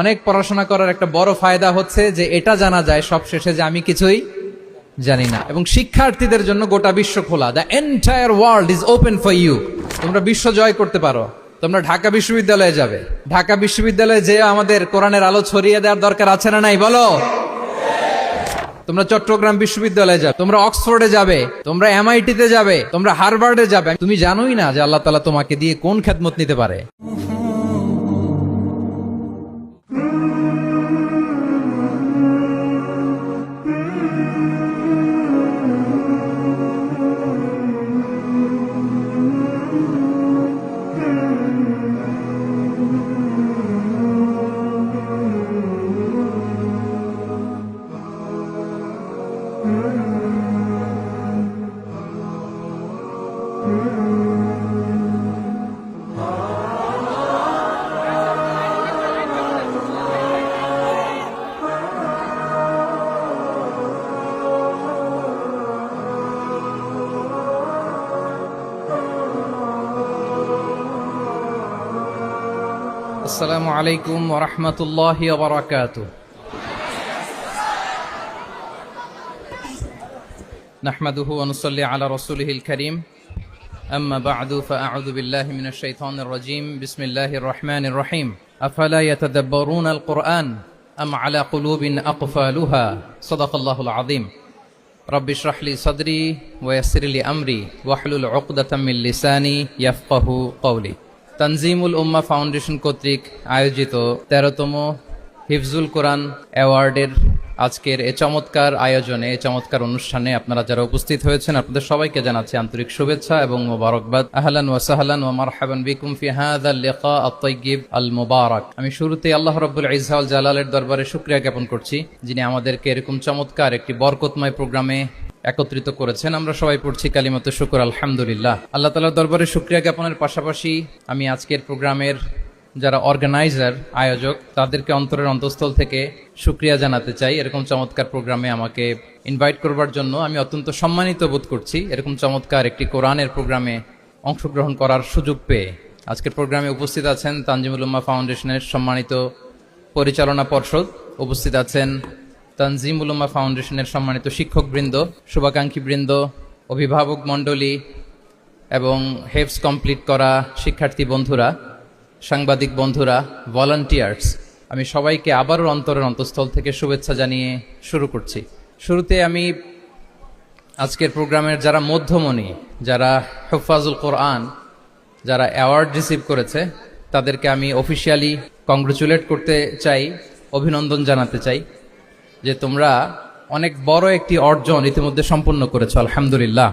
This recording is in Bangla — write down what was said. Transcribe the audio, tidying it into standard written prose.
অনেক পড়াশোনা করার একটা বড় ফায়দা হচ্ছে যে এটা জানা যায় সব শেষে যে আমি কিছুই জানি না। এবং শিক্ষার্থীদের জন্য গোটা বিশ্ব খোলা, the entire world is open for you. তোমরা বিশ্ব জয় করতে পারো। তোমরা ঢাকা বিশ্ববিদ্যালয়ে যাবে, ঢাকা বিশ্ববিদ্যালয়ে যে আমাদের কোরআনের আলো ছড়িয়ে দেওয়ার দরকার আছে না নাই বলো? তোমরা চট্টগ্রাম বিশ্ববিদ্যালয়ে যাবে, তোমরা অক্সফোর্ডে যাবে, তোমরা এমআইটিতে যাবে, তোমরা হার্ভার্ডে যাবে। তুমি জানোই না যে আল্লাহ তাআলা তোমাকে দিয়ে কোন খেদমত নিতে পারে। আসসালামু আলাইকুম ওয়া রাহমাতুল্লাহি ওয়া বারাকাতুহু। নাহমাদুহু ওয়া নুসাল্লি আলা রাসূলিহিল কারীম। আম্মা বা'দু ফাআউযু বিল্লাহি মিনাশ শাইতানির রাজীম। বিসমিল্লাহির রাহমানির রাহিম। আফালা ইয়াতাদাব্বারুনাল কুরআন আম আলা কুলুবিন আকফালুহা। সাদাকাল্লাহুল আযীম। রাব্বি ইশরাহ লি সাদরি ওয়া ইয়াসসির লি আমরি ওয়াহলুল উকদাতাম মিন লিসানি ইয়াফকাহু কওলি। তানজিমুল উম্মাহ ফাউন্ডেশন কর্তৃক আয়োজিত 13তম হিফজুল কোরআন অ্যাওয়ার্ডের আজকের এই চমৎকার আয়োজনে, এই চমৎকার অনুষ্ঠানে আপনারা যারা উপস্থিত হয়েছেন আপনাদের সবাইকে জানাচ্ছি আন্তরিক শুভেচ্ছা এবং মোবারকবাদ। আহলান ওয়া সাহলান ওয়া মারহাবান বিকুম ফি হাযাল লিকা আত-তাইয়্যিব আল মুবারাক। আমি শুরুতেই আল্লাহ রাব্বুল ইজ্জা ওয়াল জালালের দরবারে শুকরিয়া জ্ঞাপন করছি, যিনি আমাদেরকে এরকম চমৎকার একটি বরকতময় প্রোগ্রামে একত্রিত করেছেন। আমরা সবাই পড়ছি কালিমাতু শুকর আলহামদুলিল্লাহ। আল্লাহ তাআলার দরবারে শুকরিয়া জ্ঞাপনের পাশাপাশি আমি আজকের প্রোগ্রামের যারা অর্গানাইজার, আয়োজক, তাদেরকে অন্তরের অন্তঃস্থল থেকে শুকরিয়া জানাতে চাই। এরকম চমৎকার প্রোগ্রামে আমাকে ইনভাইট করবার জন্য আমি অত্যন্ত সম্মানিত বোধ করছি। এরকম চমৎকার একটি কোরআনের প্রোগ্রামে অংশগ্রহণ করার সুযোগ পেয়ে আজকের প্রোগ্রামে উপস্থিত আছেন তানজিমুল উম্মাহ ফাউন্ডেশনের সম্মানিত পরিচালনা পর্ষদ, উপস্থিত আছেন তানজিমুল উম্মাহ ফাউন্ডেশনের সম্মানিত শিক্ষকবৃন্দ, শুভাকাঙ্ক্ষীবৃন্দ, অভিভাবক মণ্ডলী এবং হেফজ কমপ্লিট করা শিক্ষার্থী বন্ধুরা, সাংবাদিক বন্ধুরা, ভলান্টিয়ার্স, আমি সবাইকে আবারও অন্তরের অন্তঃস্থল থেকে শুভেচ্ছা জানিয়ে শুরু করছি। শুরুতে আমি আজকের প্রোগ্রামের যারা মধ্যমণি, যারা হুফাজুল কোরআন, যারা অ্যাওয়ার্ড রিসিভ করেছে তাদেরকে আমি অফিসিয়ালি কংগ্রেচুলেট করতে চাই, অভিনন্দন জানাতে চাই যে তোমরা অনেক বড় একটি অর্জন ইতিমধ্যে সম্পন্ন করেছো, আলহামদুলিল্লাহ।